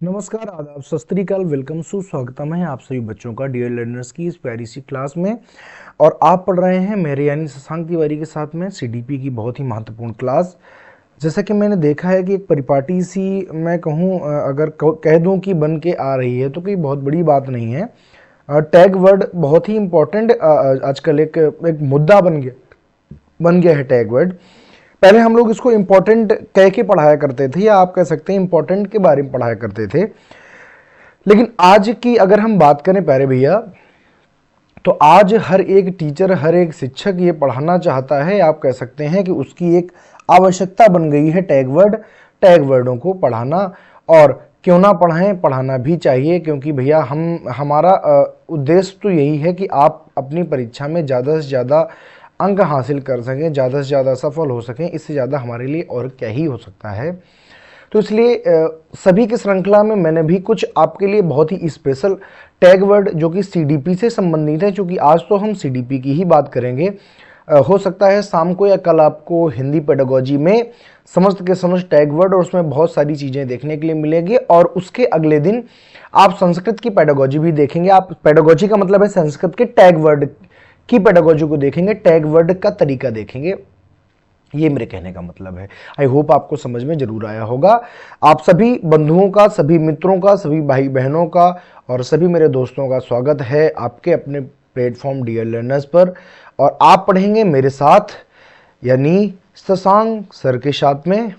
नमस्कार, आदाब, सत श्री अकाल, वेलकम, सुस्वागतम है आप सभी बच्चों का डियर लर्नर्स की इस प्यारी सी क्लास में। और आप पढ़ रहे हैं मेरे यानी शशांक तिवारी के साथ में सीडीपी की बहुत ही महत्वपूर्ण क्लास। जैसा कि मैंने देखा है कि एक परिपाटी सी मैं कहूँ, अगर कह दूँ कि बन के आ रही है तो कोई बहुत बड़ी बात नहीं है। टैग वर्ड बहुत ही इम्पोर्टेंट आजकल एक मुद्दा बन गया है टैग वर्ड। पहले हम लोग इसको इम्पोर्टेंट कह के पढ़ाया करते थे, या आप कह सकते हैं इम्पोर्टेंट के बारे में पढ़ाया करते थे। लेकिन आज की अगर हम बात करें प्यारे भैया, तो आज हर एक टीचर, हर एक शिक्षक ये पढ़ाना चाहता है, आप कह सकते हैं कि उसकी एक आवश्यकता बन गई है टैग वर्डों को पढ़ाना। और क्यों ना पढ़ाएं, पढ़ाना भी चाहिए, क्योंकि भैया हमारा उद्देश्य तो यही है कि आप अपनी परीक्षा में ज़्यादा से ज़्यादा अंक हासिल कर सकें, ज़्यादा से ज़्यादा सफल हो सकें। इससे ज़्यादा हमारे लिए और क्या ही हो सकता है। तो इसलिए सभी की श्रृंखला में मैंने भी कुछ आपके लिए बहुत ही स्पेशल टैग वर्ड जो कि सीडीपी से संबंधित है, क्योंकि आज तो हम सीडीपी की ही बात करेंगे। हो सकता है शाम को या कल आपको हिंदी पेडागोजी में समस्त के समस्त टैग वर्ड और उसमें बहुत सारी चीज़ें देखने के लिए मिलेगी। और उसके अगले दिन आप संस्कृत की पेडागोजी भी देखेंगे। आप पेडागोजी का मतलब है संस्कृत के टैग वर्ड की पेडागोजी को देखेंगे, टैग वर्ड का तरीका देखेंगे। ये मेरे कहने का मतलब है। आई होप आपको समझ में जरूर आया होगा। आप सभी बंधुओं का, सभी मित्रों का, सभी भाई बहनों का और सभी मेरे दोस्तों का स्वागत है आपके अपने प्लेटफॉर्म डियर लर्नर्स पर। और आप पढ़ेंगे मेरे साथ, यानी शशांक सर के साथ में,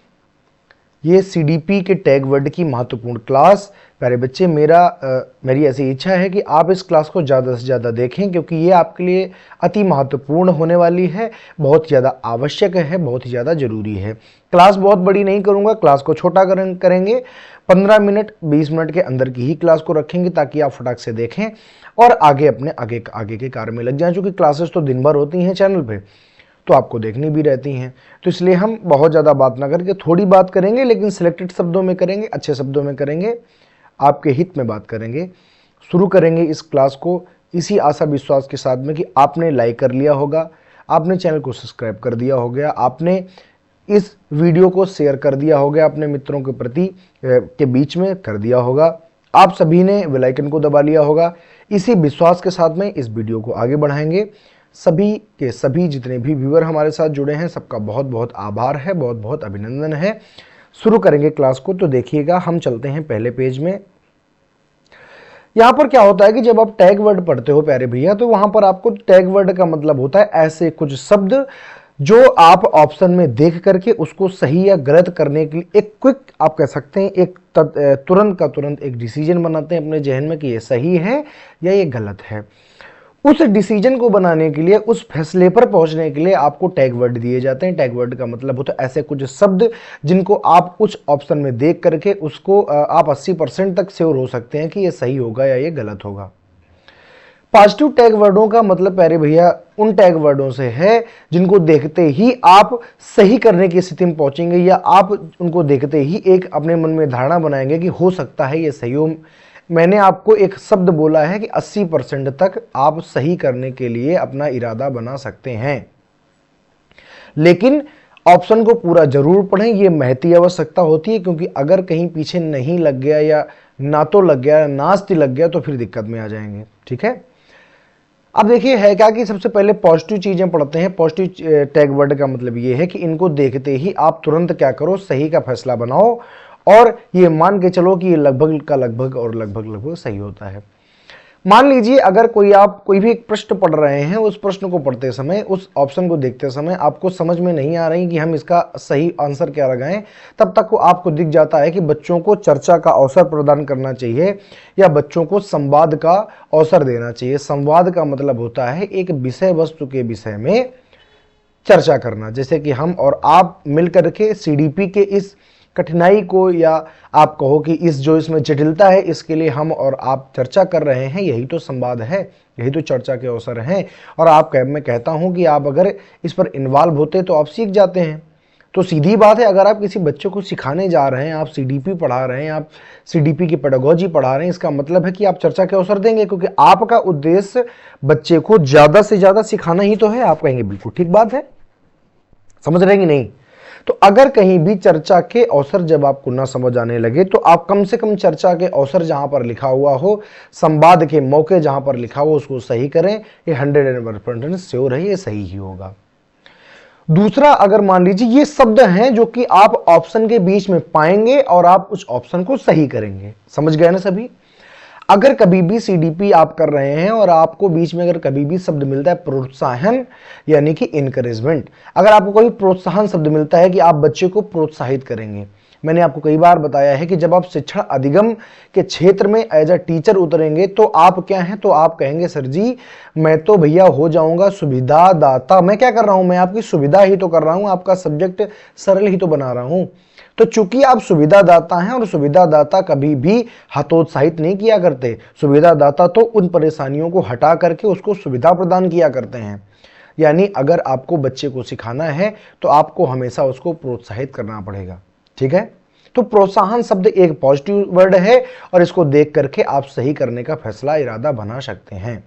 ये सीडीपी के टैग वर्ड की महत्वपूर्ण क्लास। प्यारे बच्चे, मेरी ऐसी इच्छा है कि आप इस क्लास को ज़्यादा से ज़्यादा देखें, क्योंकि ये आपके लिए अति महत्वपूर्ण होने वाली है, बहुत ज़्यादा आवश्यक है, बहुत ही ज़्यादा ज़रूरी है। क्लास बहुत बड़ी नहीं करूँगा, क्लास को छोटा करेंगे। 15 मिनट 20 मिनट के अंदर की ही क्लास को रखेंगे, ताकि आप फटाक से देखें और आगे अपने आगे के कार्य में लग जाएं। चूँकि क्लासेस तो दिन भर होती हैं चैनल पर, तो आपको देखनी भी रहती हैं। तो इसलिए हम बहुत ज़्यादा बात ना करके थोड़ी बात करेंगे, लेकिन सिलेक्टेड शब्दों में करेंगे, अच्छे शब्दों में करेंगे, आपके हित में बात करेंगे। शुरू करेंगे इस क्लास को इसी आशा विश्वास के साथ में कि आपने लाइक कर लिया होगा, आपने चैनल को सब्सक्राइब कर दिया हो गया, आपने इस वीडियो को शेयर कर दिया होगा, अपने मित्रों के प्रति के बीच में कर दिया होगा, आप सभी ने बेल आइकन को दबा लिया होगा। इसी विश्वास के साथ में इस वीडियो को आगे बढ़ाएंगे। सभी के सभी जितने भी व्यूअर हमारे साथ जुड़े हैं, सबका बहुत बहुत आभार है, बहुत बहुत अभिनंदन है। शुरू करेंगे क्लास को। तो देखिएगा, हम चलते हैं पहले पेज में। यहां पर क्या होता है कि जब आप टैग वर्ड पढ़ते हो प्यारे भैया, तो वहां पर आपको टैग वर्ड का मतलब होता है ऐसे कुछ शब्द जो आप ऑप्शन में देख करके उसको सही या गलत करने के लिए एक क्विक, आप कह सकते हैं एक तुरंत का तुरंत एक डिसीजन बनाते हैं अपने जहन में कि ये सही है या ये गलत है। उस डिसीजन को बनाने के लिए, उस फैसले पर पहुंचने के लिए आपको टैग वर्ड दिए जाते हैं। टैग वर्ड का मतलब होता है ऐसे कुछ शब्द जिनको आप कुछ ऑप्शन में देख करके उसको आप 80% तक श्योर हो सकते हैं कि ये सही होगा या ये गलत होगा। पॉजिटिव टैग वर्डों का मतलब प्यारे भैया उन टैग वर्डों से है जिनको देखते ही आप सही करने की स्थिति में पहुंचेंगे, या आप उनको देखते ही एक अपने मन में धारणा बनाएंगे कि हो सकता है ये सही हो। मैंने आपको एक शब्द बोला है कि 80% तक आप सही करने के लिए अपना इरादा बना सकते हैं, लेकिन ऑप्शन को पूरा जरूर पढ़ें। ये महती आवश्यकता होती है, क्योंकि अगर कहीं पीछे नहीं लग गया या ना तो लग गया, नास्ती लग गया, तो फिर दिक्कत में आ जाएंगे। ठीक है, अब देखिए है क्या कि सबसे पहले पॉजिटिव चीजें पढ़ते हैं। पॉजिटिव टैग वर्ड का मतलब ये है कि इनको देखते ही आप तुरंत क्या करो, सही का फैसला बनाओ और ये मान के चलो कि ये लगभग का लगभग और लगभग सही होता है। मान लीजिए अगर आप कोई भी एक प्रश्न पढ़ रहे हैं, उस प्रश्न को पढ़ते समय, उस ऑप्शन को देखते समय आपको समझ में नहीं आ रही कि हम इसका सही आंसर क्या लगाएं, तब तक आपको दिख जाता है कि बच्चों को चर्चा का अवसर प्रदान करना चाहिए या बच्चों को संवाद का अवसर देना चाहिए। संवाद का मतलब होता है एक विषय वस्तु के विषय में चर्चा करना, जैसे कि हम और आप मिलकर के सीडीपी के इस कठिनाई को, या आप कहो कि इसमें जटिलता है, इसके लिए हम और आप चर्चा कर रहे हैं, यही तो संवाद है, यही तो चर्चा के अवसर हैं। और मैं कहता हूं कि आप अगर इस पर इन्वॉल्व होते तो आप सीख जाते हैं। तो सीधी बात है, अगर आप किसी बच्चे को सिखाने जा रहे हैं, आप सीडीपी पढ़ा रहे हैं, आप सीडीपी की पेडागोजी पढ़ा रहे हैं, इसका मतलब है कि आप चर्चा के अवसर देंगे, क्योंकि आपका उद्देश्य बच्चे को ज्यादा से ज्यादा सिखाना ही तो है। आप कहेंगे बिल्कुल ठीक बात है, समझ रहे हैं कि नहीं? तो अगर कहीं भी चर्चा के अवसर जब आपको ना समझ आने लगे तो आप कम से कम चर्चा के अवसर जहां पर लिखा हुआ हो, संवाद के मौके जहां पर लिखा हो उसको सही करें। ये 101% श्योर है, ये सही ही होगा। दूसरा, अगर मान लीजिए ये शब्द हैं जो कि आप ऑप्शन के बीच में पाएंगे और आप उस ऑप्शन को सही करेंगे। समझ गए ना सभी? अगर कभी भी सीडीपी आप कर रहे हैं और आपको बीच में अगर कभी भी शब्द मिलता है प्रोत्साहन यानी कि इनकरेजमेंट, अगर आपको कोई प्रोत्साहन शब्द मिलता है कि आप बच्चे को प्रोत्साहित करेंगे, मैंने आपको कई बार बताया है कि जब आप शिक्षण अधिगम के क्षेत्र में एज अ टीचर उतरेंगे तो आप क्या हैं, तो आप कहेंगे सर जी मैं तो भैया हो जाऊंगा सुविधादाता। मैं क्या कर रहा हूं, मैं आपकी सुविधा ही तो कर रहा हूं, आपका सब्जेक्ट सरल ही तो बना रहा हूं। तो चूंकि आप सुविधादाता हैं और सुविधादाता कभी भी हतोत्साहित नहीं किया करते, सुविधादाता तो उन परेशानियों को हटा करके उसको सुविधा प्रदान किया करते हैं। यानी अगर आपको बच्चे को सिखाना है तो आपको हमेशा उसको प्रोत्साहित करना पड़ेगा। ठीक है, तो प्रोत्साहन शब्द एक पॉजिटिव वर्ड है और इसको देख करके आप सही करने का फैसला, इरादा बना सकते हैं।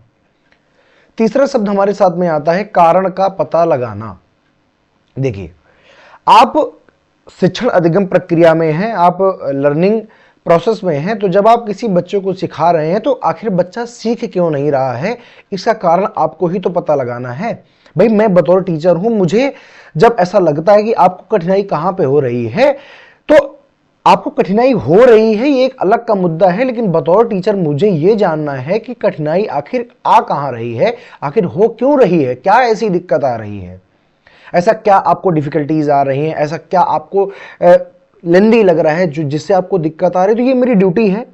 तीसरा शब्द हमारे साथ में आता है कारण का पता लगाना। देखिए, आप शिक्षण अधिगम प्रक्रिया में हैं, आप लर्निंग प्रोसेस में हैं, तो जब आप किसी बच्चे को सिखा रहे हैं तो आखिर बच्चा सीख क्यों नहीं रहा है, इसका कारण आपको ही तो पता लगाना है। भाई मैं बतौर टीचर हूं, मुझे जब ऐसा लगता है कि आपको कठिनाई कहां पे हो रही है, तो आपको कठिनाई हो रही है ये एक अलग का मुद्दा है, लेकिन बतौर टीचर मुझे ये जानना है कि कठिनाई आखिर आ कहां रही है, आखिर हो क्यों रही है, क्या ऐसी दिक्कत आ रही है, ऐसा क्या आपको डिफिकल्टीज आ रही हैं, ऐसा क्या आपको लेंदी लग रहा है जो जिससे आपको दिक्कत आ रही है। तो ये मेरी ड्यूटी है।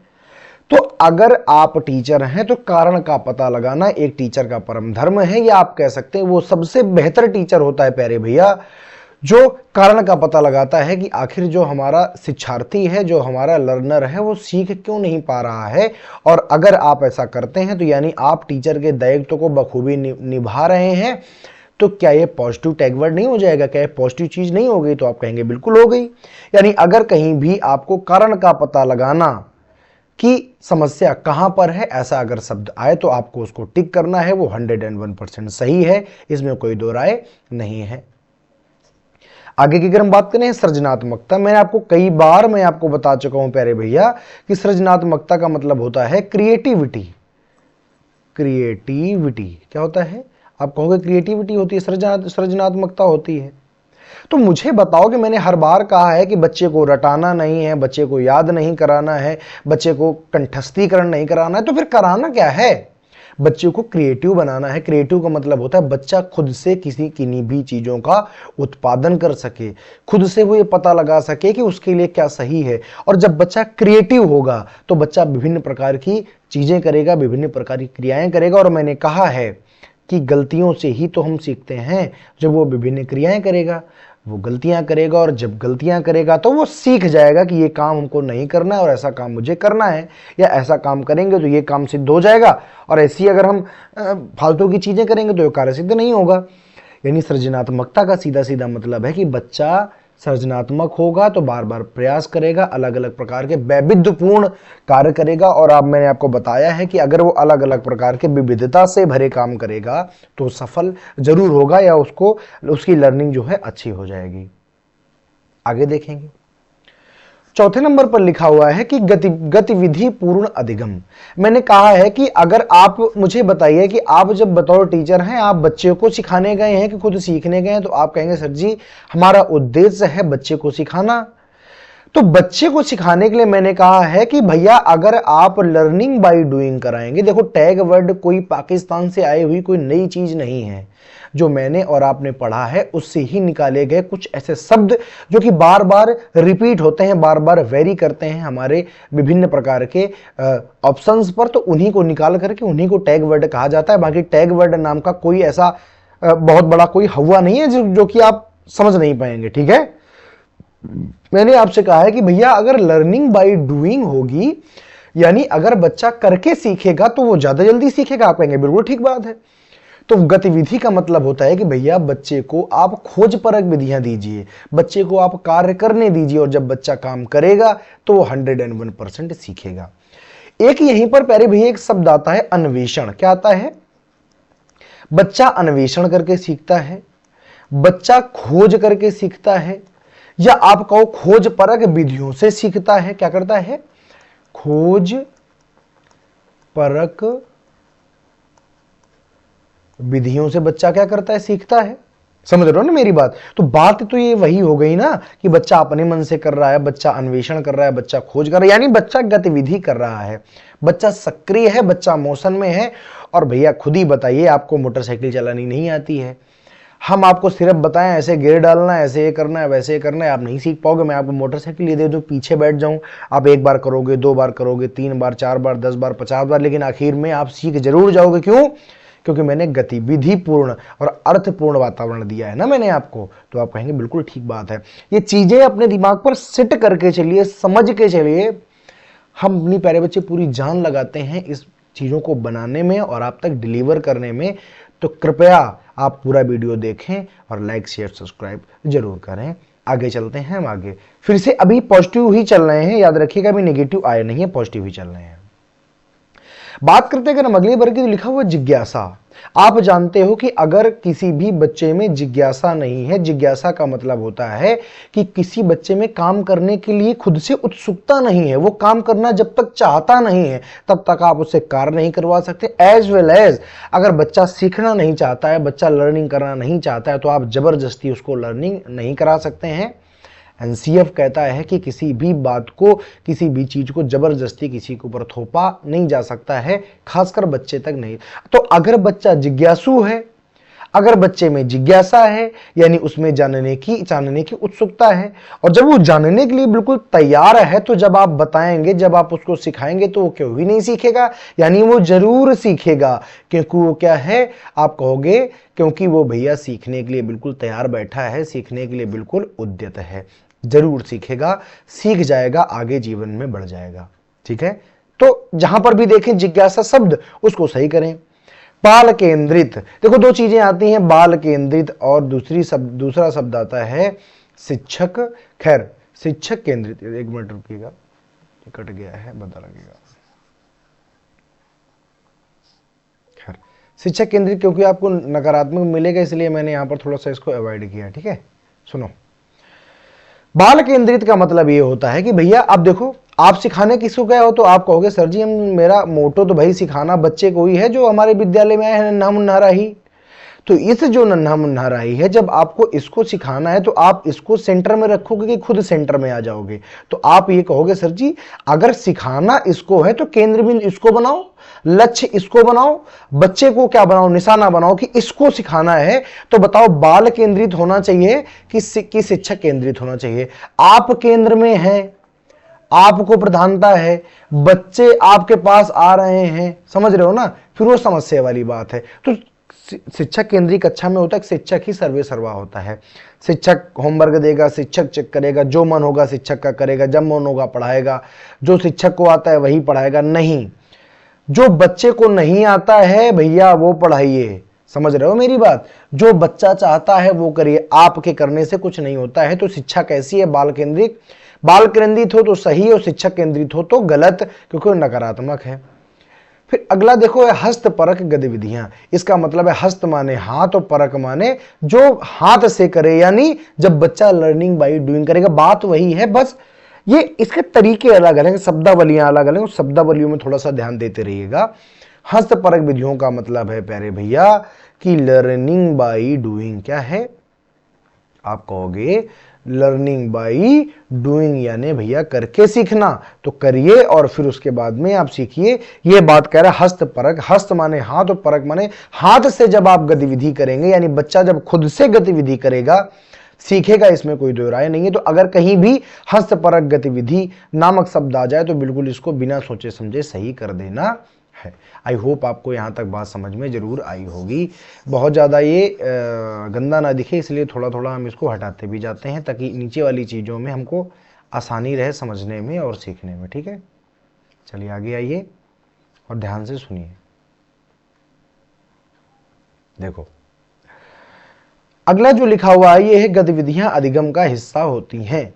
तो अगर आप टीचर हैं तो कारण का पता लगाना एक टीचर का परम धर्म है, या आप कह सकते हैं वो सबसे बेहतर टीचर होता है प्यारे भैया, जो कारण का पता लगाता है कि आखिर जो हमारा शिक्षार्थी है, जो हमारा लर्नर है, वो सीख क्यों नहीं पा रहा है। और अगर आप ऐसा करते हैं तो यानी आप टीचर के दायित्व को बखूबी निभा रहे हैं। तो क्या ये पॉजिटिव टैग वर्ड नहीं हो जाएगा, क्या ये पॉजिटिव चीज नहीं हो गई? तो आप कहेंगे बिल्कुल हो गई। यानी अगर कहीं भी आपको कारण का पता लगाना कि समस्या कहां पर है, ऐसा अगर शब्द आए तो आपको उसको टिक करना है, वो 101% सही है, इसमें कोई दो राय नहीं है। आगे की अगर हम बात करें सृजनात्मकता, मैंने आपको कई बार मैं आपको बता चुका हूं प्यारे भैया कि सृजनात्मकता का मतलब होता है क्रिएटिविटी। क्रिएटिविटी क्या होता है? आप कहोगे क्रिएटिविटी होती है, सृजनात्मकता होती है। तो मुझे बताओ कि मैंने हर बार कहा है कि बच्चे को रटाना नहीं है, बच्चे को याद नहीं कराना है, बच्चे को कंठस्थीकरण नहीं कराना है, तो फिर कराना क्या है? बच्चे को क्रिएटिव बनाना है। क्रिएटिव का मतलब होता है बच्चा खुद से किन्हीं भी चीजों का उत्पादन कर सके, खुद से वो ये पता लगा सके कि उसके लिए क्या सही है। और जब बच्चा क्रिएटिव होगा तो बच्चा विभिन्न प्रकार की चीजें करेगा, विभिन्न प्रकार की क्रियाएं करेगा। और मैंने कहा है कि गलतियों से ही तो हम सीखते हैं। जब वो विभिन्न क्रियाएं करेगा, वो गलतियां करेगा, और जब गलतियां करेगा तो वो सीख जाएगा कि ये काम हमको नहीं करना है और ऐसा काम मुझे करना है, या ऐसा काम करेंगे तो ये काम सिद्ध हो जाएगा, और ऐसी अगर हम फालतू की चीजें करेंगे तो ये कार्य सिद्ध नहीं होगा। यानी सृजनात्मकता का सीधा सीधा मतलब है कि बच्चा सृजनात्मक होगा तो बार बार प्रयास करेगा, अलग अलग प्रकार के वैविध्यपूर्ण कार्य करेगा। और अब मैंने आपको बताया है कि अगर वो अलग अलग प्रकार के विविधता से भरे काम करेगा तो सफल जरूर होगा, या उसकी लर्निंग जो है अच्छी हो जाएगी। आगे देखेंगे, चौथे नंबर पर लिखा हुआ है कि गतिविधि पूर्ण अधिगम। मैंने कहा है कि अगर आप मुझे बताइए कि आप जब बतौर टीचर हैं, आप बच्चे को सिखाने गए हैं कि खुद सीखने गए हैं, तो आप कहेंगे सर जी हमारा उद्देश्य है बच्चे को सिखाना। तो बच्चे को सिखाने के लिए मैंने कहा है कि भैया अगर आप लर्निंग बाय डूइंग कराएंगे, देखो टैग वर्ड कोई पाकिस्तान से आई हुई कोई नई चीज नहीं है, जो मैंने और आपने पढ़ा है उससे ही निकाले गए कुछ ऐसे शब्द जो कि बार बार रिपीट होते हैं, बार बार वेरी करते हैं हमारे विभिन्न प्रकार के ऑप्शंस पर, तो उन्हीं को निकाल करके उन्हीं को टैग वर्ड कहा जाता है। बाकी टैग वर्ड नाम का कोई ऐसा बहुत बड़ा कोई हवा नहीं है जो कि आप समझ नहीं पाएंगे। ठीक है, मैंने आपसे कहा है कि भैया अगर लर्निंग बाय डूइंग होगी, यानी अगर बच्चा करके सीखेगा तो वो ज्यादा जल्दी सीखेगा। आप कहेंगे बिल्कुल ठीक बात है। तो गतिविधि का मतलब होता है कि भैया बच्चे को आप खोज परक विधियां दीजिए, बच्चे को आप कार्य करने दीजिए, और जब बच्चा काम करेगा तो वो 101% सीखेगा। एक यहीं पर प्यारे भैया एक शब्द आता है अन्वेषण। क्या आता है? बच्चा अन्वेषण करके सीखता है, बच्चा खोज करके सीखता है, या आप कहो खोज परक विधियों से सीखता है। क्या करता है? खोज परक विधियों से बच्चा क्या करता है? सीखता है। समझ रहे हो ना मेरी बात? तो बात तो ये वही हो गई ना कि बच्चा अपने मन से कर रहा है, बच्चा अन्वेषण कर रहा है, बच्चा खोज कर रहा है, यानी बच्चा गतिविधि कर रहा है, बच्चा सक्रिय है, बच्चा मोशन में है। और भैया खुद ही बताइए, आपको मोटरसाइकिल चलानी नहीं आती है, हम आपको सिर्फ बताएं ऐसे गियर डालना है, ऐसे ये करना है, वैसे ये करना है, आप नहीं सीख पाओगे। मैं आपको मोटरसाइकिल ये दे दूं, पीछे बैठ जाऊं, आप एक बार करोगे, 2 बार करोगे, 3 बार, 4 बार, 10 बार, 50 बार, लेकिन आखिर में आप सीख जरूर जाओगे। क्यों? क्योंकि मैंने गतिविधि पूर्ण और अर्थपूर्ण वातावरण दिया है ना मैंने आपको। तो आप कहेंगे बिल्कुल ठीक बात है। ये चीजें अपने दिमाग पर सिट करके चलिए, समझ के चलिए। हम अपनी प्यारे बच्चे पूरी जान लगाते हैं इस चीजों को बनाने में और आप तक डिलीवर करने में। तो कृपया आप पूरा वीडियो देखें और लाइक शेयर सब्सक्राइब जरूर करें। आगे चलते हैं हम आगे। फिर से अभी पॉजिटिव ही चल रहे हैं, याद रखिएगा, अभी नेगेटिव आए नहीं है, पॉजिटिव ही चल रहे हैं। बात करते हैं अगर हम अगले वर्ग की, लिखा हुआ जिज्ञासा। आप जानते हो कि अगर किसी भी बच्चे में जिज्ञासा नहीं है, जिज्ञासा का मतलब होता है कि किसी बच्चे में काम करने के लिए खुद से उत्सुकता नहीं है, वो काम करना जब तक चाहता नहीं है तब तक आप उससे कार्य नहीं करवा सकते। एज वेल एज अगर बच्चा सीखना नहीं चाहता है, बच्चा लर्निंग करना नहीं चाहता है, तो आप जबरदस्ती उसको लर्निंग नहीं करा सकते हैं। एनसीएफ कहता है कि किसी भी बात को, किसी भी चीज को जबरदस्ती किसी के ऊपर थोपा नहीं जा सकता है, खासकर बच्चे तक नहीं। तो अगर बच्चा जिज्ञासु है, अगर बच्चे में जिज्ञासा है, यानी उसमें जानने की उत्सुकता है, और जब वो जानने के लिए बिल्कुल तैयार है, तो जब आप बताएंगे, जब आप उसको सिखाएंगे, तो वो क्यों भी नहीं सीखेगा, यानी वो जरूर सीखेगा। क्योंकि वो क्या है, आप कहोगे क्योंकि वो भैया सीखने के लिए बिल्कुल तैयार बैठा है, सीखने के लिए बिल्कुल उद्यत है, जरूर सीखेगा, सीख जाएगा, आगे जीवन में बढ़ जाएगा। ठीक है? तो जहां पर भी देखें जिज्ञासा शब्द, उसको सही करें। बाल केंद्रित, देखो दो चीजें आती हैं, बाल केंद्रित और दूसरा शब्द आता है शिक्षक। खैर, शिक्षक केंद्रित, एक मिनट रुकिएगा, कट गया है, बता लगेगा। खैर, शिक्षक केंद्रित क्योंकि आपको नकारात्मक मिलेगा, इसलिए मैंने यहां पर थोड़ा सा इसको अवॉइड किया। ठीक है? सुनो, बाल केंद्रित का मतलब ये होता है कि भैया आप देखो, आप सिखाने किसको गए हो, तो आप कहोगे सर जी, हम, मेरा मोटो तो भाई सिखाना बच्चे को ही है जो हमारे विद्यालय में आए हैं, नन्हा मुन्ना राही। तो इस जो नन्हा मुन्ना राही है, जब आपको इसको सिखाना है तो आप इसको सेंटर में रखोगे कि खुद सेंटर में आ जाओगे? तो आप ये कहोगे सर जी, अगर सिखाना इसको है तो केंद्र बिंदु इसको बनाओ, लक्ष्य इसको बनाओ, बच्चे को क्या बनाओ, निशाना बनाओ कि इसको सिखाना है। तो बताओ, बाल केंद्रित होना चाहिए कि शिक्षक केंद्रित होना चाहिए? आप केंद्र में हैं, आपको प्रधानता है, बच्चे आपके पास आ रहे हैं, समझ रहे हो ना? फिर वो समस्या वाली बात है। तो शिक्षक केंद्रीय कक्षा में होता है, शिक्षक ही सर्वे सर्वा होता है। शिक्षक होमवर्क देगा, शिक्षक चेक करेगा, जो मन होगा शिक्षक का करेगा, जब मन होगा पढ़ाएगा, जो शिक्षक को आता है वही पढ़ाएगा। नहीं, जो बच्चे को नहीं आता है भैया वो पढ़ाइए। समझ रहे हो मेरी बात? जो बच्चा चाहता है वो करिए, आपके करने से कुछ नहीं होता है। तो शिक्षा कैसी है? बाल केंद्रित। बाल केंद्रित हो तो सही, और शिक्षक केंद्रित हो तो गलत, क्योंकि नकारात्मक है। फिर अगला देखो है हस्तपरक गतिविधियां। इसका मतलब है हस्त माने हाथ और परक माने जो हाथ से करे, यानी जब बच्चा लर्निंग बाय डूइंग करेगा। बात वही है, बस ये इसके तरीके अलग अलग हैं, शब्दावलियां अलग अलग हैं, शब्दावलियों में थोड़ा सा ध्यान देते रहिएगा। हस्तपरक विधियों का मतलब है प्यारे भैया कि लर्निंग बाय डूइंग। क्या है? आप कहोगे लर्निंग बाई डूइंग, यानी भैया करके सीखना। तो करिए और फिर उसके बाद में आप सीखिए। ये बात कह रहा है हस्तपरक। हस्त माने हाथ और परक माने हाथ से जब आप गतिविधि करेंगे, यानी बच्चा जब खुद से गतिविधि करेगा, सीखेगा, इसमें कोई दो राय नहीं है। तो अगर कहीं भी हस्तपरक गतिविधि नामक शब्द आ जाए तो बिल्कुल इसको बिना सोचे समझे सही कर देना है। आई होप आपको यहाँ तक बात समझ में जरूर आई होगी। बहुत ज़्यादा ये गंदा ना दिखे, इसलिए थोड़ा थोड़ा हम इसको हटाते भी जाते हैं ताकि नीचे वाली चीज़ों में हमको आसानी रहे समझने में और सीखने में। ठीक है? चलिए आगे आइए और ध्यान से सुनिए। देखो, अगला जो लिखा हुआ है ये है गतिविधियां अधिगम का हिस्सा होती हैं।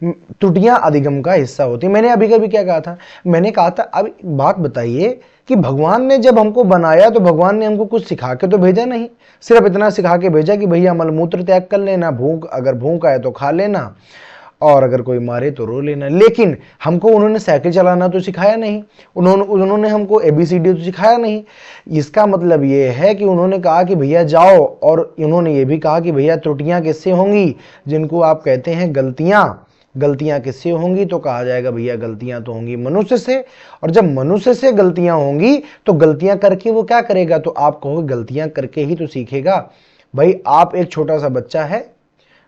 त्रुटियां अधिगम का हिस्सा होती हैं। मैंने अभी कभी क्या कहा था, मैंने कहा था अब बात बताइए कि भगवान ने जब हमको बनाया तो भगवान ने हमको कुछ सिखा के तो भेजा नहीं, सिर्फ इतना सिखा के भेजा कि भैया मलमूत्र त्याग कर लेना, भूख अगर भूख आए तो खा लेना, और अगर कोई मारे तो रो लेना। लेकिन हमको उन्होंने साइकिल चलाना तो सिखाया नहीं, उन्होंने हमको ABCD तो सिखाया नहीं। इसका मतलब ये है कि उन्होंने कहा कि भैया जाओ, और उन्होंने ये भी कहा कि भैया त्रुटियां किससे होंगी, जिनको आप कहते हैं गलतियां, गलतियां किससे होंगी, तो कहा जाएगा भैया गलतियां तो होंगी मनुष्य से। और जब मनुष्य से गलतियां होंगी तो गलतियां करके वो क्या करेगा, तो आप कहोगे गलतियां करके ही तो सीखेगा। भाई आप एक छोटा सा बच्चा है,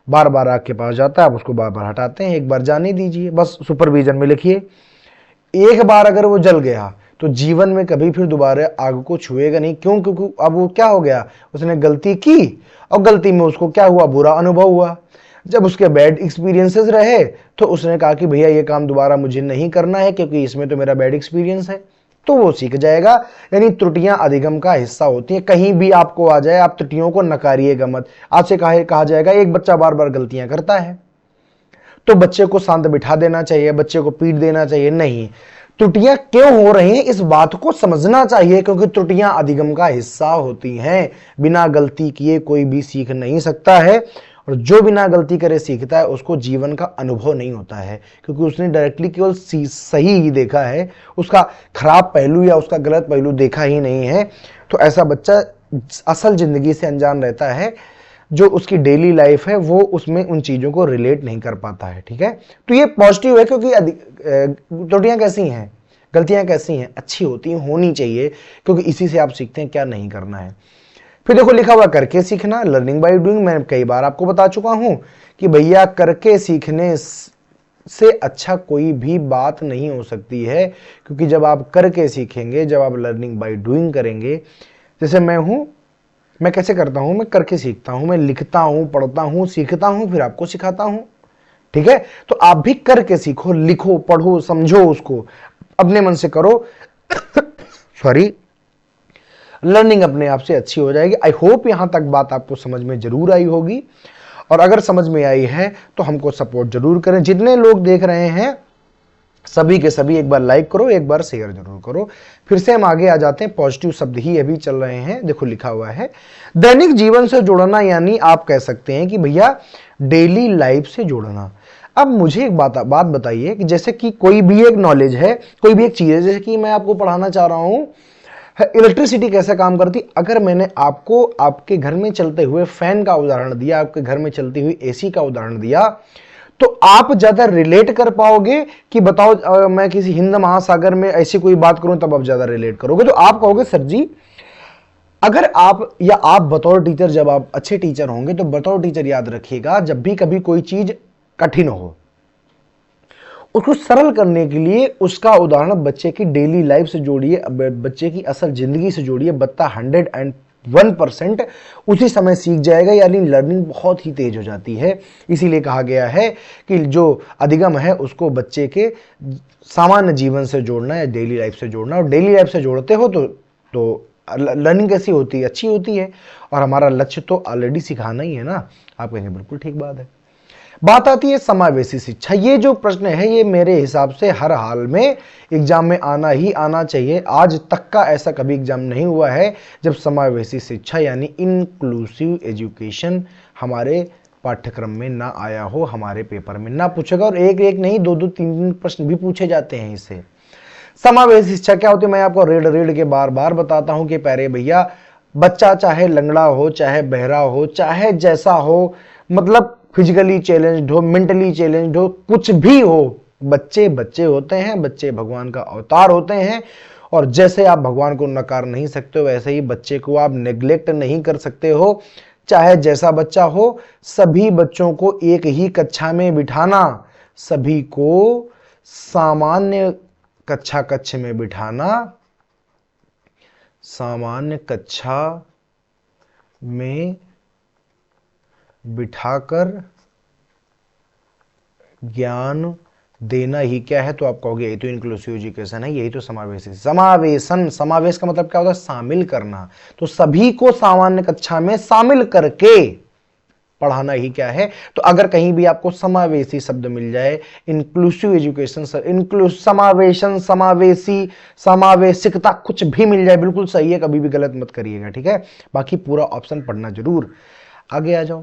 बार बार आग के पास जाता है, आप उसको बार बार हटाते हैं, एक बार जाने दीजिए, बस सुपरविजन में लिखिए। एक बार अगर वो जल गया तो जीवन में कभी फिर दोबारा आग को छुएगा नहीं। क्यों? क्योंकि अब वो क्या हो गया, उसने गलती की और गलती में उसको क्या हुआ, बुरा अनुभव हुआ। जब उसके बैड एक्सपीरियंसेस रहे तो उसने कहा कि भैया ये काम दोबारा मुझे नहीं करना है क्योंकि इसमें तो मेरा बैड एक्सपीरियंस है, तो वो सीख जाएगा। यानी त्रुटियां अधिगम का हिस्सा होती हैं। कहीं भी आपको आ जाए आप त्रुटियों को नकारिएगा मत। आज से कहा जाएगा एक बच्चा बार बार गलतियां करता है तो बच्चे को शांत बिठा देना चाहिए, बच्चे को पीट देना चाहिए, नहीं। त्रुटियां क्यों हो रही हैं इस बात को समझना चाहिए, क्योंकि त्रुटियां अधिगम का हिस्सा होती हैं। बिना गलती किए कोई भी सीख नहीं सकता है, और जो बिना गलती करे सीखता है उसको जीवन का अनुभव नहीं होता है, क्योंकि उसने डायरेक्टली केवल सही ही देखा है, उसका खराब पहलू या उसका गलत पहलू देखा ही नहीं है। तो ऐसा बच्चा असल जिंदगी से अनजान रहता है, जो उसकी डेली लाइफ है वो उसमें उन चीजों को रिलेट नहीं कर पाता है। ठीक है, तो ये पॉजिटिव है, क्योंकि त्रुटियां कैसी हैं, गलतियां कैसी हैं, अच्छी होती हैं, होनी चाहिए, क्योंकि इसी से आप सीखते हैं क्या नहीं करना है। फिर देखो लिखा हुआ करके सीखना, लर्निंग बाय डूइंग। मैं कई बार आपको बता चुका हूं कि भैया करके सीखने से अच्छा कोई भी बात नहीं हो सकती है, क्योंकि जब आप करके सीखेंगे, जब आप लर्निंग बाय डूइंग करेंगे, जैसे मैं हूं, मैं कैसे करता हूं, मैं करके सीखता हूं, मैं लिखता हूं, पढ़ता हूं, सीखता हूं, फिर आपको सिखाता हूं। ठीक है, तो आप भी करके सीखो, लिखो, पढ़ो, समझो, उसको अपने मन से करो। सॉरी, लर्निंग अपने आप से अच्छी हो जाएगी। आई होप यहां तक बात आपको समझ में जरूर आई होगी, और अगर समझ में आई है तो हमको सपोर्ट जरूर करें। जितने लोग देख रहे हैं सभी के सभी एक बार लाइक करो, एक बार शेयर जरूर करो। फिर से हम आगे आ जाते हैं, पॉजिटिव शब्द ही अभी चल रहे हैं। देखो लिखा हुआ है दैनिक जीवन से जोड़ना, यानी आप कह सकते हैं कि भैया डेली लाइफ से जोड़ना। अब मुझे एक बात बताइए कि जैसे कि कोई भी एक नॉलेज है, कोई भी एक चीज है, जैसे कि मैं आपको पढ़ाना चाह रहा हूं इलेक्ट्रिसिटी कैसे काम करती। अगर मैंने आपको आपके घर में चलते हुए फैन का उदाहरण दिया, आपके घर में चलती हुई AC का उदाहरण दिया, तो आप ज्यादा रिलेट कर पाओगे कि बताओ मैं किसी हिंद महासागर में ऐसी कोई बात करूं, तब आप ज्यादा रिलेट करोगे। तो आप कहोगे सर जी, अगर आप या आप बतौर टीचर, जब आप अच्छे टीचर होंगे तो बतौर टीचर याद रखिएगा, जब भी कभी कोई चीज कठिन हो, उसको सरल करने के लिए उसका उदाहरण बच्चे की डेली लाइफ से जोड़िए, बच्चे की असल जिंदगी से जोड़िए। बच्चा 101% उसी समय सीख जाएगा, यानी लर्निंग बहुत ही तेज हो जाती है। इसीलिए कहा गया है कि जो अधिगम है उसको बच्चे के सामान्य जीवन से जोड़ना है, डेली लाइफ से जोड़ना। और डेली लाइफ से जोड़ते हो तो लर्निंग कैसी होती है, अच्छी होती है। और हमारा लक्ष्य तो ऑलरेडी सिखाना ही है ना। आप कहेंगे बिल्कुल ठीक बात है। बात आती है समावेशी शिक्षा। ये जो प्रश्न है ये मेरे हिसाब से हर हाल में एग्जाम में आना ही आना चाहिए। आज तक का ऐसा कभी एग्जाम नहीं हुआ है जब समावेशी शिक्षा यानी इंक्लूसिव एजुकेशन हमारे पाठ्यक्रम में ना आया हो, हमारे पेपर में ना पूछेगा। और एक एक नहीं, दो दो तीन तीन प्रश्न भी पूछे जाते हैं इससे। समावेशी शिक्षा क्या होती है, मैं आपको रेड के बार बार बताता हूं कि प्यारे भैया, बच्चा चाहे लंगड़ा हो, चाहे बहरा हो, चाहे जैसा हो, मतलब फिजिकली चैलेंज्ड हो, मेंटली चैलेंज्ड हो, कुछ भी हो, बच्चे बच्चे होते हैं, बच्चे भगवान का अवतार होते हैं। और जैसे आप भगवान को नकार नहीं सकते हो, वैसे ही बच्चे को आप नेग्लेक्ट नहीं कर सकते हो। चाहे जैसा बच्चा हो, सभी बच्चों को एक ही कक्षा में बिठाना, सभी को सामान्य कक्ष में बिठाना, सामान्य कक्षा में बिठाकर ज्ञान देना ही क्या है। तो आप कहोगे यही तो इंक्लूसिव एजुकेशन है, यही तो समावेशन। समावेश का मतलब क्या होता है, शामिल करना। तो सभी को सामान्य कक्षा में शामिल करके पढ़ाना ही क्या है। तो अगर कहीं भी आपको समावेशी शब्द मिल जाए, इंक्लूसिव एजुकेशन, समावेशन, समावेशी, समावेशिकता, कुछ भी मिल जाए बिल्कुल सही है, कभी भी गलत मत करिएगा, ठीक है। बाकी पूरा ऑप्शन पढ़ना जरूर। आगे आ जाओ।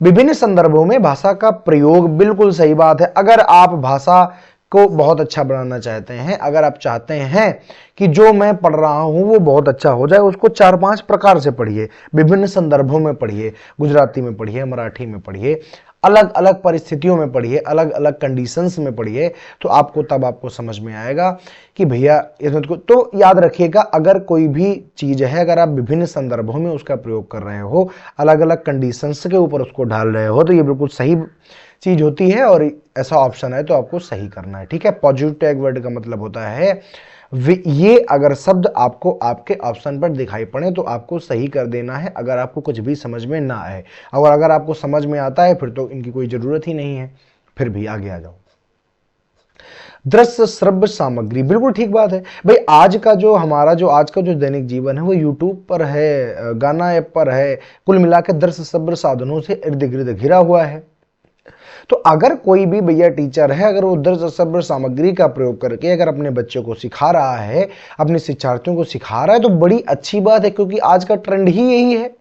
विभिन्न संदर्भों में भाषा का प्रयोग, बिल्कुल सही बात है। अगर आप भाषा को बहुत अच्छा बनाना चाहते हैं, अगर आप चाहते हैं कि जो मैं पढ़ रहा हूं वो बहुत अच्छा हो जाए, उसको 4-5 प्रकार से पढ़िए, विभिन्न संदर्भों में पढ़िए, गुजराती में पढ़िए, मराठी में पढ़िए, अलग अलग परिस्थितियों में पढ़िए, अलग अलग कंडीशंस में पढ़िए, तो आपको समझ में आएगा कि भैया इसमें तो याद रखिएगा, अगर कोई भी चीज है, अगर आप विभिन्न संदर्भों में उसका प्रयोग कर रहे हो, अलग अलग कंडीशंस के ऊपर उसको ढाल रहे हो, तो ये बिल्कुल सही चीज होती है और ऐसा ऑप्शन है तो आपको सही करना है, ठीक है। पॉजिटिव टैग वर्ड का मतलब होता है ये अगर शब्द आपको आपके ऑप्शन पर दिखाई पड़े तो आपको सही कर देना है, अगर आपको कुछ भी समझ में ना आए। और अगर आपको समझ में आता है फिर तो इनकी कोई जरूरत ही नहीं है। फिर भी आगे आ जाओ। दृश्य श्रव्य सामग्री, बिल्कुल ठीक बात है भाई। आज का जो दैनिक जीवन है वो यूट्यूब पर है, गाना ऐप पर है, कुल मिलाकर दृश्य श्रव्य साधनों से इर्द गिर्द घिरा हुआ है। तो अगर कोई भी भैया टीचर है, अगर वो दृश्य श्रव्य सामग्री का प्रयोग करके अगर अपने बच्चों को सिखा रहा है, अपने शिक्षार्थियों को सिखा रहा है, तो बड़ी अच्छी बात है, क्योंकि आज का ट्रेंड ही यही है,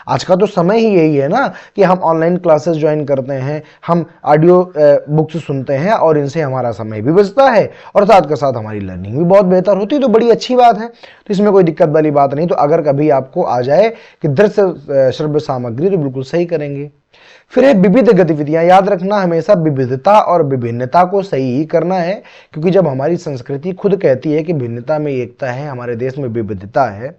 आज का तो समय ही यही है ना कि हम ऑनलाइन क्लासेस ज्वाइन करते हैं, हम ऑडियो बुक्स सुनते हैं और इनसे हमारा समय भी बचता है और साथ के साथ हमारी लर्निंग भी बहुत बेहतर होती है। तो बड़ी अच्छी बात है, तो इसमें कोई दिक्कत वाली बात नहीं। तो अगर कभी आपको आ जाए कि दृश्य श्रव्य सामग्री, तो बिल्कुल सही करेंगे। फिर है विविध गतिविधियां, याद रखना हमेशा विविधता और विभिन्नता को सही ही करना है, क्योंकि जब हमारी संस्कृति खुद कहती है कि भिन्नता में एकता है, हमारे देश में विविधता है,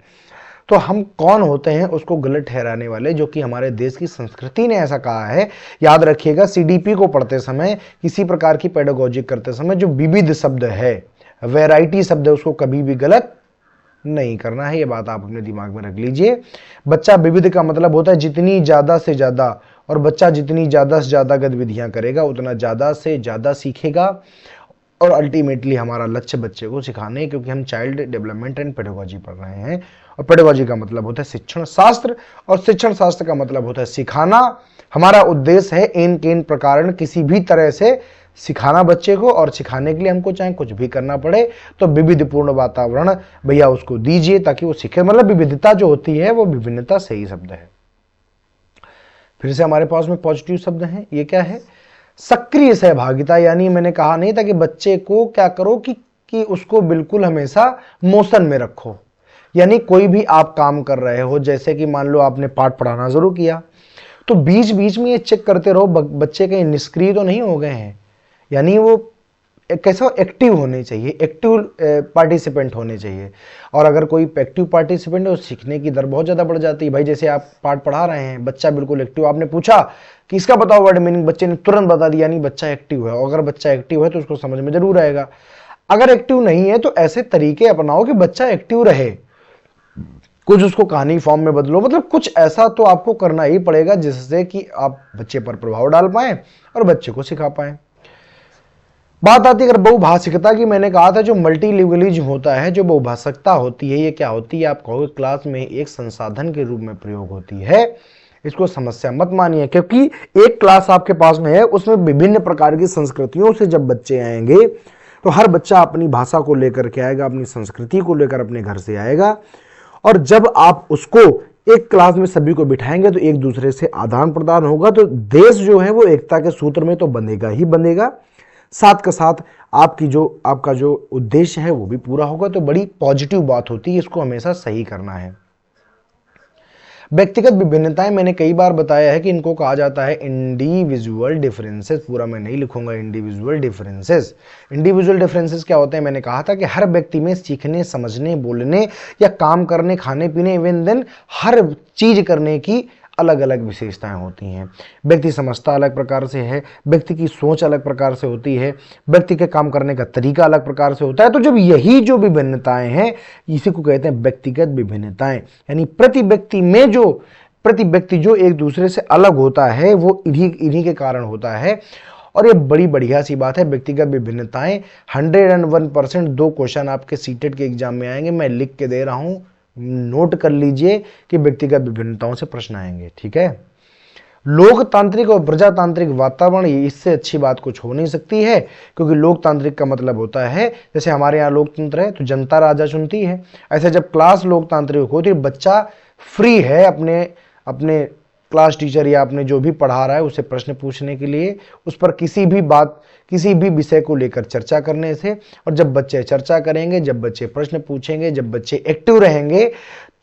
तो हम कौन होते हैं उसको गलत ठहराने वाले, जो कि हमारे देश की संस्कृति ने ऐसा कहा है। याद रखिएगा, सीडीपी को पढ़ते समय, किसी प्रकार की पेडागोजी करते समय, जो विविध शब्द है, वैरायटी शब्द है, उसको कभी भी गलत नहीं करना है। ये बात आप अपने दिमाग में रख लीजिए। बच्चा विविध का मतलब होता है जितनी ज्यादा से ज्यादा, और बच्चा जितनी ज्यादा से ज्यादा गतिविधियां करेगा उतना ज्यादा से ज्यादा सीखेगा, और अल्टीमेटली हमारा लक्ष्य बच्चे को सिखाने है, क्योंकि हम चाइल्ड डेवलपमेंट एंड पेडागोजी पढ़ रहे हैं, और पेडागोजी का मतलब होता है शिक्षण शास्त्र, और शिक्षण शास्त्र का मतलब होता है सिखाना। हमारा उद्देश्य है इन केन प्रकार किसी भी तरह से सिखाना बच्चे को, और सिखाने के लिए हमको चाहे कुछ भी करना पड़े तो विविधपूर्ण वातावरण भैया उसको दीजिए ताकि वो सीखे। मतलब विविधता जो होती है वो विभिन्नता सही शब्द है। फिर से हमारे पास में पॉजिटिव शब्द हैं, ये क्या है? सक्रिय सहभागिता, यानी मैंने कहा नहीं था कि बच्चे को क्या करो कि उसको बिल्कुल हमेशा मोशन में रखो। यानी कोई भी आप काम कर रहे हो, जैसे कि मान लो आपने पाठ पढ़ाना शुरू किया, तो बीच बीच में ये चेक करते रहो बच्चे कहीं निष्क्रिय तो नहीं हो गए हैं, यानी वो कैसा एक्टिव होने चाहिए, एक्टिव पार्टिसिपेंट होने चाहिए। और अगर कोई एक्टिव पार्टिसिपेंट है तो सीखने की दर बहुत ज़्यादा बढ़ जाती है। भाई जैसे आप पाठ पढ़ा रहे हैं, बच्चा बिल्कुल एक्टिव, आपने पूछा कि इसका बताओ वर्ड मीनिंग, बच्चे ने तुरंत बता दिया, यानी बच्चा एक्टिव है। और अगर बच्चा एक्टिव है तो उसको समझ में जरूर आएगा। अगर एक्टिव नहीं है तो ऐसे तरीके अपनाओ कि बच्चा एक्टिव रहे, कुछ उसको कहानी फॉर्म में बदलो, मतलब कुछ ऐसा तो आपको करना ही पड़ेगा जिससे कि आप बच्चे पर प्रभाव डाल पाएं और बच्चे को सिखा पाएं। बात आती है अगर बहुभाषिकता की, मैंने कहा था जो मल्टीलिंगुअलिज्म होता है, जो बहुभाषिकता होती है, ये क्या होती है? आप कहोगे क्लास में एक संसाधन के रूप में प्रयोग होती है। इसको समस्या मत मानिए, क्योंकि एक क्लास आपके पास में है, उसमें विभिन्न प्रकार की संस्कृतियों से जब बच्चे आएंगे तो हर बच्चा अपनी भाषा को लेकर के आएगा, अपनी संस्कृति को लेकर अपने घर से आएगा, और जब आप उसको एक क्लास में सभी को बिठाएंगे तो एक दूसरे से आदान प्रदान होगा, तो देश जो है वो एकता के सूत्र में तो बंधेगा ही बंधेगा, साथ के साथ आपका जो उद्देश्य है वो भी पूरा होगा। तो बड़ी पॉजिटिव बात होती है, इसको हमेशा सही करना है। व्यक्तिगत विभिन्नताएं, मैंने कई बार बताया है कि इनको कहा जाता है इंडिविजुअल डिफरेंसेस। पूरा मैं नहीं लिखूंगा, इंडिविजुअल डिफरेंसेस। इंडिविजुअल डिफरेंसेस क्या होते हैं? मैंने कहा था कि हर व्यक्ति में सीखने, समझने, बोलने या काम करने, खाने पीने, इवन देन हर चीज करने की अलग अलग विशेषताएं होती हैं। व्यक्ति समझता अलग प्रकार से है, व्यक्ति की सोच अलग प्रकार से होती है, व्यक्ति के काम करने का तरीका अलग प्रकार से होता है। तो जब यही जो विभिन्नताएं हैं, इसी को कहते हैं व्यक्तिगत विभिन्नताएं, यानी प्रति व्यक्ति जो एक दूसरे से अलग होता है वो इन्हीं के कारण होता है। और ये बड़ी बढ़िया सी बात है, व्यक्तिगत विभिन्नताएं 101%। 2 क्वेश्चन आपके सीटेट के एग्जाम में आएंगे, मैं लिख के दे रहा हूं, नोट कर लीजिए कि व्यक्तिगत विभिन्नताओं से प्रश्न आएंगे, ठीक है। लोकतांत्रिक और प्रजातांत्रिक वातावरण, इससे अच्छी बात कुछ हो नहीं सकती है, क्योंकि लोकतांत्रिक का मतलब होता है जैसे हमारे यहाँ लोकतंत्र है तो जनता राजा चुनती है, ऐसे जब क्लास लोकतांत्रिक होती है बच्चा फ्री है अपने अपने क्लास टीचर या अपने जो भी पढ़ा रहा है उसे प्रश्न पूछने के लिए, उस पर किसी भी विषय को लेकर चर्चा करने से। और जब बच्चे चर्चा करेंगे, जब बच्चे प्रश्न पूछेंगे, जब बच्चे एक्टिव रहेंगे,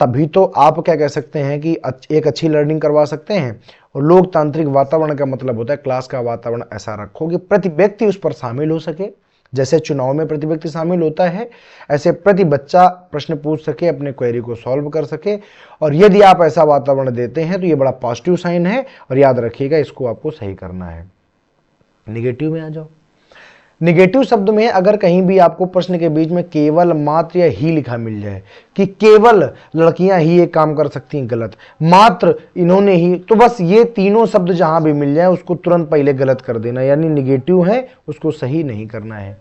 तभी तो आप क्या कह सकते हैं कि एक अच्छी लर्निंग करवा सकते हैं। और लोकतांत्रिक वातावरण का मतलब होता है क्लास का वातावरण ऐसा रखो कि प्रति व्यक्ति उस पर शामिल हो सके। जैसे चुनाव में प्रति व्यक्ति शामिल होता है, ऐसे प्रति बच्चा प्रश्न पूछ सके, अपने क्वेरी को सॉल्व कर सके। और यदि आप ऐसा वातावरण देते हैं तो ये बड़ा पॉजिटिव साइन है। और याद रखिएगा, इसको आपको सही करना है। निगेटिव में आ जाओ। निगेटिव शब्द में अगर कहीं भी आपको प्रश्न के बीच में केवल, मात्र या ही लिखा मिल जाए कि केवल लड़कियां ही एक काम कर सकती हैं, गलत, मात्र इन्होंने ही, तो बस ये तीनों शब्द जहां भी मिल जाए उसको तुरंत पहले गलत कर देना, यानी निगेटिव है, उसको सही नहीं करना है।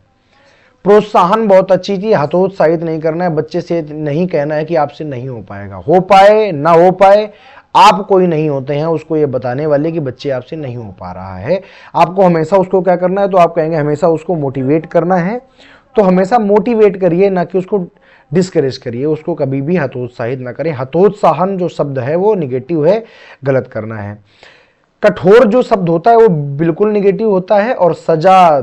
प्रोत्साहन बहुत अच्छी चीज, हतोत्साहित नहीं करना है, बच्चे से नहीं कहना है कि आपसे नहीं हो पाएगा, हो पाए ना हो पाए, आप कोई नहीं होते हैं उसको ये बताने वाले कि बच्चे आपसे नहीं हो पा रहा है। आपको हमेशा उसको क्या करना है, तो आप कहेंगे हमेशा उसको मोटिवेट करना है, तो हमेशा मोटिवेट करिए, ना कि उसको डिस्करेज करिए, उसको कभी भी हतोत्साहित ना करें। हतोत्साहन जो शब्द है वो निगेटिव है, गलत करना है। कठोर जो शब्द होता है वो बिल्कुल निगेटिव होता है। और सजा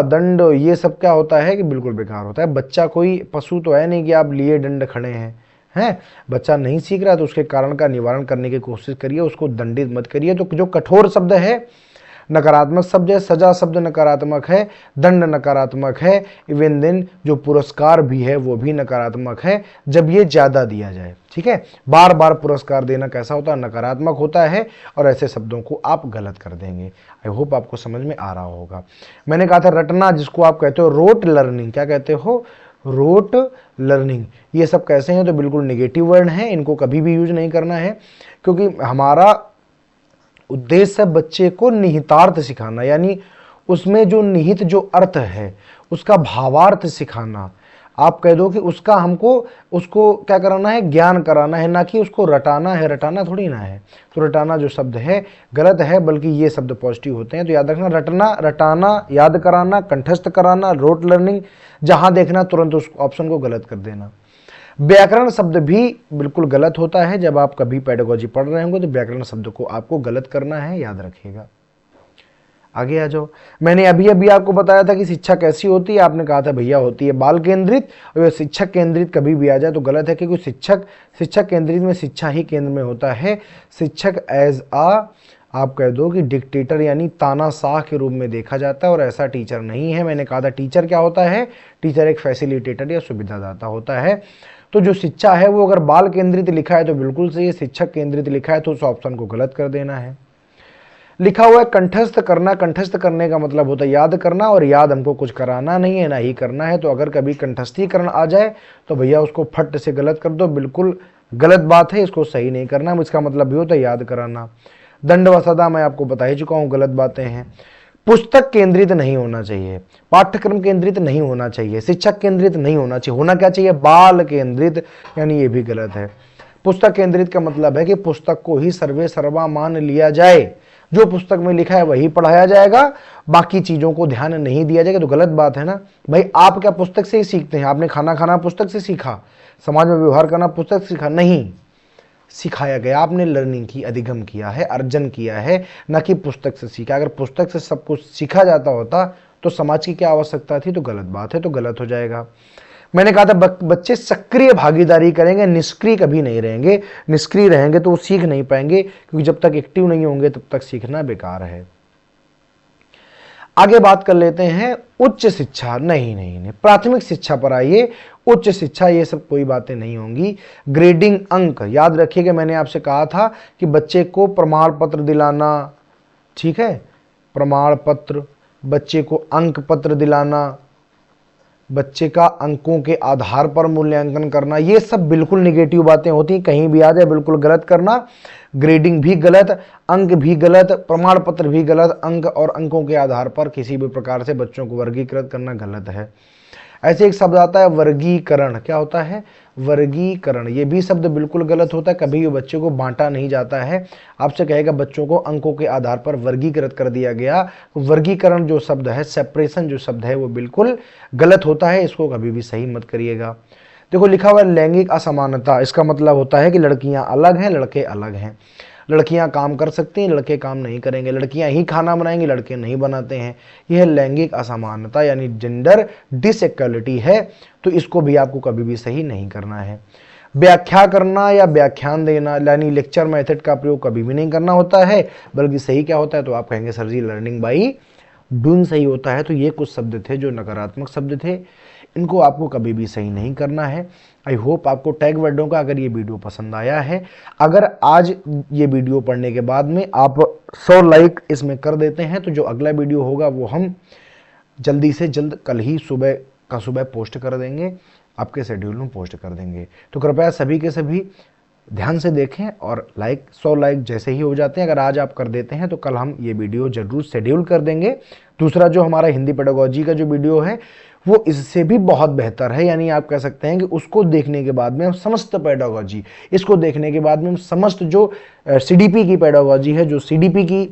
दंड ये सब क्या होता है कि बिल्कुल बेकार होता है। बच्चा कोई पशु तो है नहीं कि आप लिए दंड खड़े हैं। बच्चा नहीं सीख रहा तो उसके कारण का निवारण करने की कोशिश करिए, उसको दंडित मत करिए। तो जो कठोर शब्द है नकारात्मक शब्द है, सजा शब्द नकारात्मक है, दंड नकारात्मक है, इवन देन जो पुरस्कार भी है वो भी नकारात्मक है जब ये ज्यादा दिया जाए। ठीक है, बार बार पुरस्कार देना कैसा होता है, नकारात्मक होता है, और ऐसे शब्दों को आप गलत कर देंगे। आई होप आपको समझ में आ रहा होगा। मैंने कहा था रटना, जिसको आप कहते हो रोट लर्निंग, क्या कहते हो, रोट लर्निंग, ये सब कैसे हैं, तो बिल्कुल निगेटिव वर्ड हैं, इनको कभी भी यूज नहीं करना है, क्योंकि हमारा उद्देश्य है बच्चे को निहितार्थ सिखाना, यानी उसमें जो निहित जो अर्थ है उसका भावार्थ सिखाना। आप कह दो कि उसका हमको उसको क्या कराना है, ज्ञान कराना है, ना कि उसको रटाना है। रटाना थोड़ी ना है, तो रटाना जो शब्द है गलत है, बल्कि ये शब्द पॉजिटिव होते हैं। तो याद रखना, रटना, रटाना, याद कराना, कंठस्थ कराना, रोट लर्निंग, जहां देखना तुरंत उस ऑप्शन को गलत कर देना। व्याकरण शब्द भी बिल्कुल गलत होता है। जब आप कभी पेडागोजी पढ़ रहे होंगे तो व्याकरण शब्द को आपको गलत करना है, याद रखिएगा। आगे आ जाओ। मैंने अभी आपको बताया था कि शिक्षा कैसी होती है, आपने कहा था भैया होती है बाल केंद्रित, और शिक्षक केंद्रित कभी भी आ जाए तो गलत है, क्योंकि शिक्षक केंद्रित में शिक्षा ही केंद्र में होता है। शिक्षक एज आप कह दो कि डिक्टेटर यानी तानाशाह के रूप में देखा जाता है, और ऐसा टीचर नहीं है। मैंने कहा था टीचर क्या होता है, टीचर एक फैसिलिटेटर या सुविधादाता होता है। तो जो शिक्षा है वो अगर बाल केंद्रित लिखा है तो बिल्कुल सही है, शिक्षक केंद्रित लिखा है तो उस ऑप्शन को गलत कर देना है। लिखा हुआ है कंठस्थ करना, कंठस्थ करने का मतलब होता है याद करना, और याद हमको कुछ कराना नहीं है, ना ही करना है। तो अगर कभी कंठस्थीकरण आ जाए तो भैया उसको फट से गलत कर दो, बिल्कुल गलत बात है, इसको सही नहीं करना। इसका मतलब भी होता है याद कराना। दंड व सदा मैं आपको बता ही चुका हूं, गलत बातें हैं। पुस्तक केंद्रित नहीं होना चाहिए, पाठ्यक्रम केंद्रित नहीं होना चाहिए, शिक्षक केंद्रित नहीं होना चाहिए। होना क्या चाहिए, बाल केंद्रित, यानी ये भी गलत है। पुस्तक केंद्रित का मतलब है कि पुस्तक को ही सर्वे सर्वा मान लिया जाए, जो पुस्तक में लिखा है वही पढ़ाया जाएगा, बाकी चीजों को ध्यान नहीं दिया जाएगा। तो गलत बात है ना भाई। आप क्या पुस्तक से ही सीखते हैं? आपने खाना खाना पुस्तक से सीखा, समाज में व्यवहार करना पुस्तक से सीखा? नहीं, सिखाया गया, आपने लर्निंग की, अधिगम किया है, अर्जन किया है, न कि पुस्तक से सीखा। अगर पुस्तक से सब कुछ सीखा जाता होता तो समाज की क्या आवश्यकता थी? तो गलत बात है, तो गलत हो जाएगा। मैंने कहा था बच्चे सक्रिय भागीदारी करेंगे, निष्क्रिय कभी नहीं रहेंगे। निष्क्रिय रहेंगे तो वो सीख नहीं पाएंगे, क्योंकि जब तक एक्टिव नहीं होंगे तब तक सीखना बेकार है। आगे बात कर लेते हैं उच्च शिक्षा। नहीं, प्राथमिक शिक्षा पर आइए। उच्च शिक्षा ये सब कोई बातें नहीं होंगी। ग्रेडिंग अंक, याद रखिएगा मैंने आपसे कहा था कि बच्चे को प्रमाण पत्र दिलाना, ठीक है, प्रमाण पत्र, बच्चे को अंक पत्र दिलाना, बच्चे का अंकों के आधार पर मूल्यांकन करना, ये सब बिल्कुल निगेटिव बातें होती हैं। कहीं भी आ जाए बिल्कुल गलत करना। ग्रेडिंग भी गलत, अंक भी गलत, प्रमाण पत्र भी गलत। अंक और अंकों के आधार पर किसी भी प्रकार से बच्चों को वर्गीकृत करना गलत है। ऐसे एक शब्द आता है वर्गीकरण। क्या होता है? वर्गीकरण। ये भी शब्द बिल्कुल गलत होता है, कभी भी बच्चे को बांटा नहीं जाता है। आपसे कहेगा बच्चों को अंकों के आधार पर वर्गीकृत कर दिया गया, तो वर्गीकरण जो शब्द है, सेपरेशन जो शब्द है, वो बिल्कुल गलत होता है, इसको कभी भी सही मत करिएगा। देखो लिखा हुआ है लैंगिक असमानता, इसका मतलब होता है कि लड़कियां अलग हैं, लड़के अलग हैं। लड़कियां काम कर सकती हैं, लड़के काम नहीं करेंगे। लड़कियां ही खाना बनाएंगे, लड़के नहीं बनाते हैं। यह लैंगिक असमानता यानी जेंडर डिसइक्वालिटी है, तो इसको भी आपको कभी भी सही नहीं करना है। व्याख्या करना या व्याख्यान देना यानी लेक्चर मेथड का प्रयोग कभी भी नहीं करना होता है, बल्कि सही क्या होता है, तो आप कहेंगे sir ji learning by doing सही होता है। तो ये कुछ शब्द थे जो नकारात्मक शब्द थे, इनको आपको कभी भी सही नहीं करना है। आई होप आपको टैग वर्डों का अगर ये वीडियो पसंद आया है, अगर आज ये वीडियो पढ़ने के बाद में आप 100 लाइक इसमें कर देते हैं, तो जो अगला वीडियो होगा वो हम जल्दी से जल्द कल ही सुबह पोस्ट कर देंगे, आपके शेड्यूल में पोस्ट कर देंगे। तो कृपया सभी के सभी ध्यान से देखें और 100 लाइक जैसे ही हो जाते हैं, अगर आज आप कर देते हैं तो कल हम ये वीडियो जरूर शेड्यूल कर देंगे। दूसरा जो हमारा हिंदी पेडागोजी का जो वीडियो है वो इससे भी बहुत बेहतर है, यानी आप कह सकते हैं कि उसको देखने के बाद में हम समस्त पेडागोजी, इसको देखने के बाद में हम समस्त जो सीडीपी की पेडागोजी है, जो सीडीपी की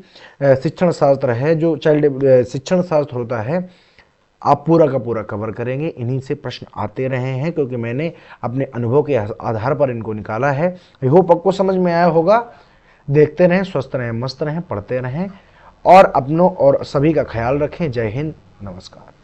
शिक्षण शास्त्र है, जो चाइल्ड शिक्षण शास्त्र होता है, आप पूरा का पूरा कवर करेंगे। इन्हीं से प्रश्न आते रहे हैं क्योंकि मैंने अपने अनुभव के आधार पर इनको निकाला है। आई होप आपको समझ में आया होगा। देखते रहें, स्वस्थ रहें, मस्त रहें, पढ़ते रहें और अपनों और सभी का ख्याल रखें। जय हिंद, नमस्कार।